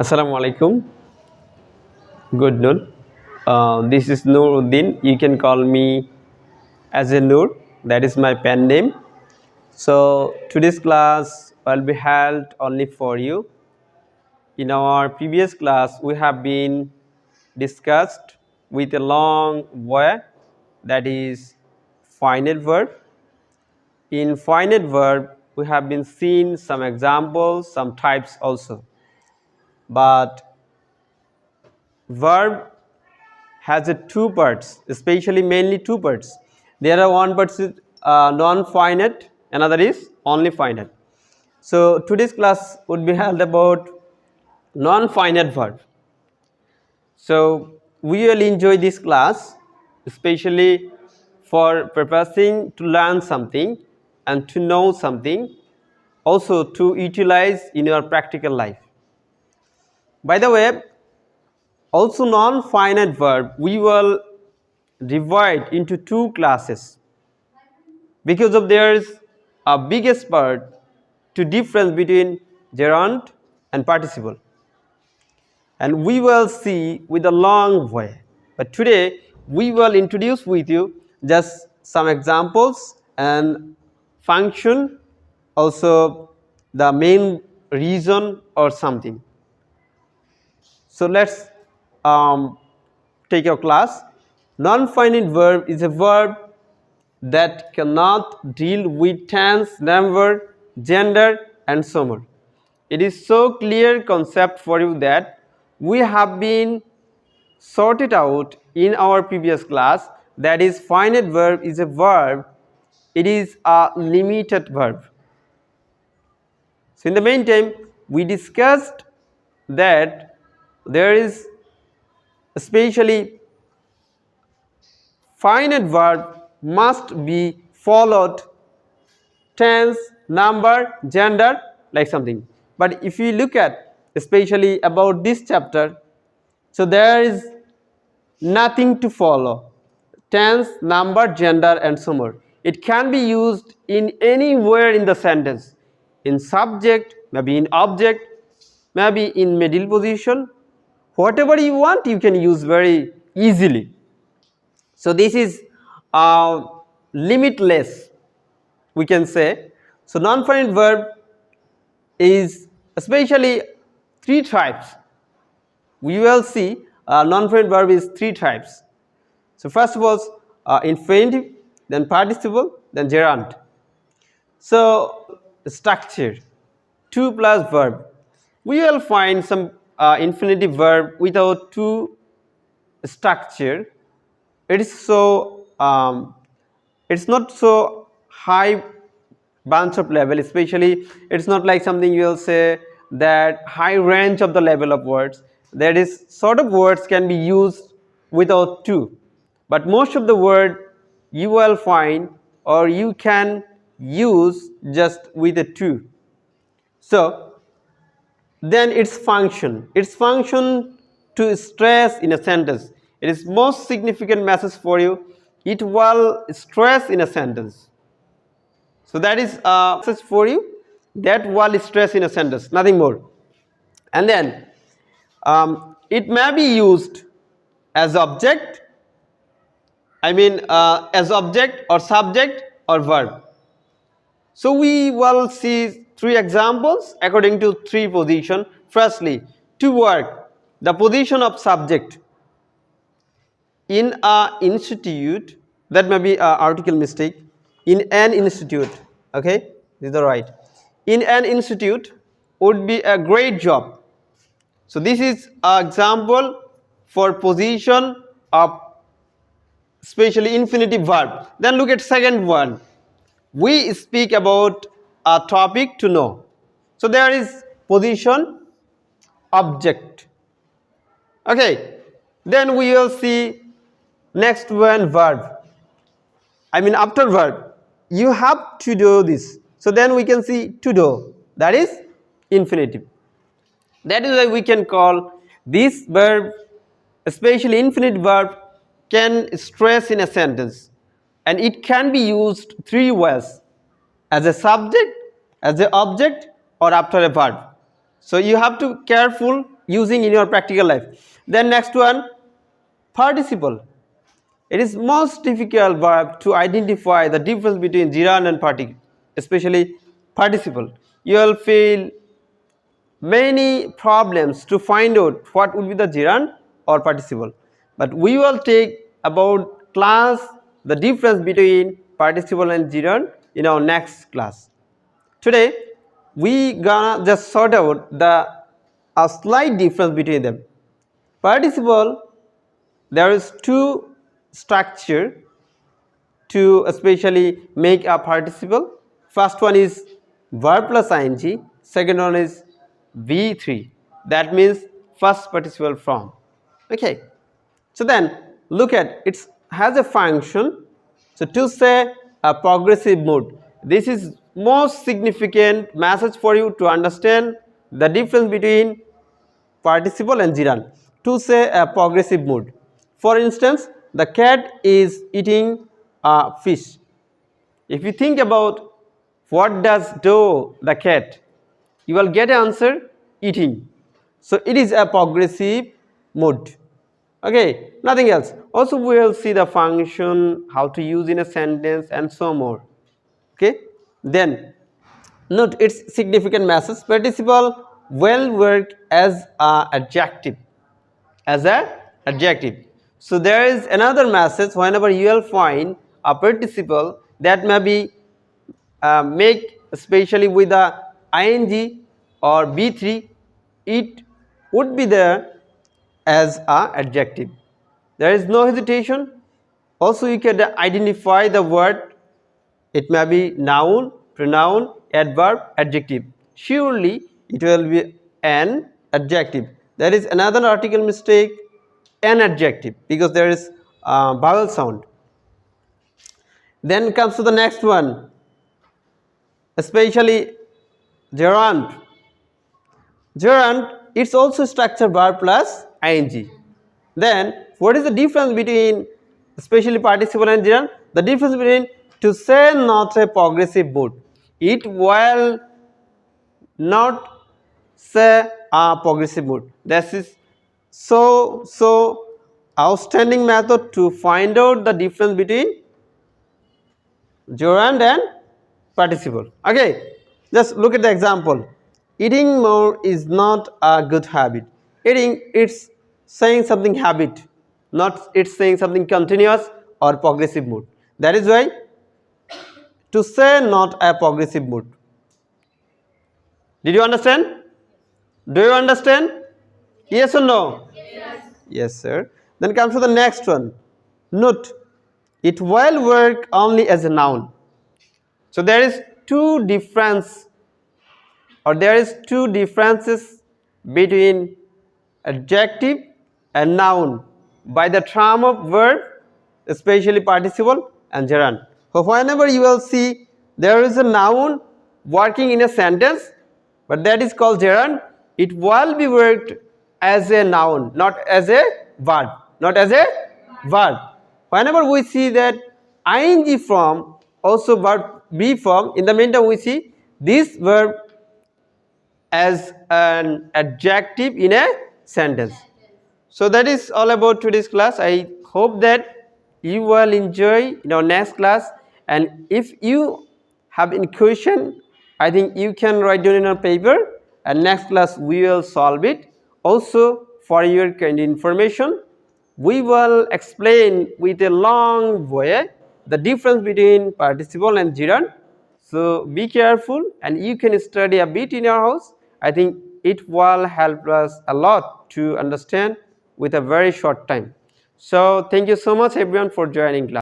Assalamu alaikum. Good noon. This is Nuruddin. You can call me as a Nur. That is my pen name. So today's class will be held only for you. In our previous class, we have been discussed with a long word, that is finite verb. In finite verb, we have been seeing some examples, some types also. But verb has two parts, especially mainly two parts. There are one part is non-finite, another is only finite. So today's class would be held about non-finite verb. So we will enjoy this class, especially for purposing to learn something and to know something, also to utilize in your practical life. By the way, also non-finite verb we will divide into two classes because of there is a biggest part to difference between gerund and participle, and we will see with a long way. But today we will introduce with you just some examples and function, also the main reason or something. So let's take your class. Non-finite verb is a verb that cannot deal with tense, number, gender and so on. It is so clear concept for you that we have been sorted out in our previous class, that is finite verb is a verb, it is a limited verb. So in the meantime we discussed that there is especially finite verb must be followed tense, number, gender, like something. But if you look at especially about this chapter, so there is nothing to follow tense, number, gender and so more. It can be used in anywhere in the sentence, in subject, maybe in object, maybe in middle position, whatever you want you can use very easily. So this is limitless, we can say. So non-finite verb is especially three types. We will see non-finite verb is three types. So first of all infinitive, then participle, then gerund. So structure, to plus verb. We will find some infinitive verb without to structure. It is so it's not so high bunch of level, especially it's not like something you will say that high range of the level of words. That is sort of words can be used without to, but most of the word you will find or you can use just with a to. So then its function to stress in a sentence. It is most significant message for you. It will stress in a sentence. So that is a message for you, that will stress in a sentence, nothing more. And then it may be used as object, as object or subject or verb. So we will see three examples according to three position. Firstly, to work, the position of subject. In a institute, that may be an article mistake, in an institute, okay, this is the right. In an institute would be a great job. So this is an example for position of especially infinitive verb. Then look at second one. We speak about a topic to know. So there is position object, okay. Then we will see next one verb, after verb you have to do this. So then we can see to do, that is infinitive. That is why we can call this verb, especially infinite verb, can stress in a sentence, and it can be used three ways: as a subject, as an object or after a verb. So you have to careful using in your practical life. Then next one, participle. It is most difficult verb to identify the difference between gerund and participle, especially participle. You will feel many problems to find out what would be the gerund or participle. But we will take about class the difference between participle and gerund in our next class. Today we gonna just sort out the a slight difference between them. Participle, there is two structure to especially make a participle. First one is verb plus ing, second one is V3, that means first participle from. Okay, so then look at it has a function. So to say a progressive mood, this is most significant message for you to understand the difference between participle and gerund. To say a progressive mood, for instance, the cat is eating a fish. If you think about what does do the cat, you will get an answer, eating. So it is a progressive mood. Okay, nothing else. Also we will see the function, how to use in a sentence and so more. Okay, then note its significant message. Participle well work as a adjective, as a adjective. So there is another message. Whenever you will find a participle that may be make especially with the ing or b3, it would be there as a adjective. There is no hesitation. Also you can identify the word. It may be noun, pronoun, adverb, adjective. Surely it will be an adjective. There is another article mistake, an adjective, because there is vowel sound. Then comes to the next one, especially gerund. Gerund, it's also structured verb plus ing. Then what is the difference between especially participle and gerund? The difference between to say not a progressive mood, it will not say a progressive mood. This is so outstanding method to find out the difference between gerund and participle. Okay, just look at the example. Eating more is not a good habit. Eating, it's saying something habit, not it's saying something continuous or progressive mood. That is why to say not a progressive mood. Did you understand? Do you understand? Yes or no? Yes. Yes, sir. Then comes to the next one. Note, it will work only as a noun. So there is two differences between adjective and noun by the term of verb, especially participle and gerund. So whenever you will see there is a noun working in a sentence, but that is called gerund, it will be worked as a noun, not as a verb, not as a verb. Whenever we see that ing form, also verb be form, in the meantime we see this verb as an adjective in a sentence. So that is all about today's class. I hope that you will enjoy in our next class, and if you have any question, I think you can write down in a paper, and next class we will solve it. Also for your kind information, we will explain with a long way the difference between participle and gerund. So be careful, and you can study a bit in your house. I think it will help us a lot to understand with a very short time. So thank you so much everyone for joining class.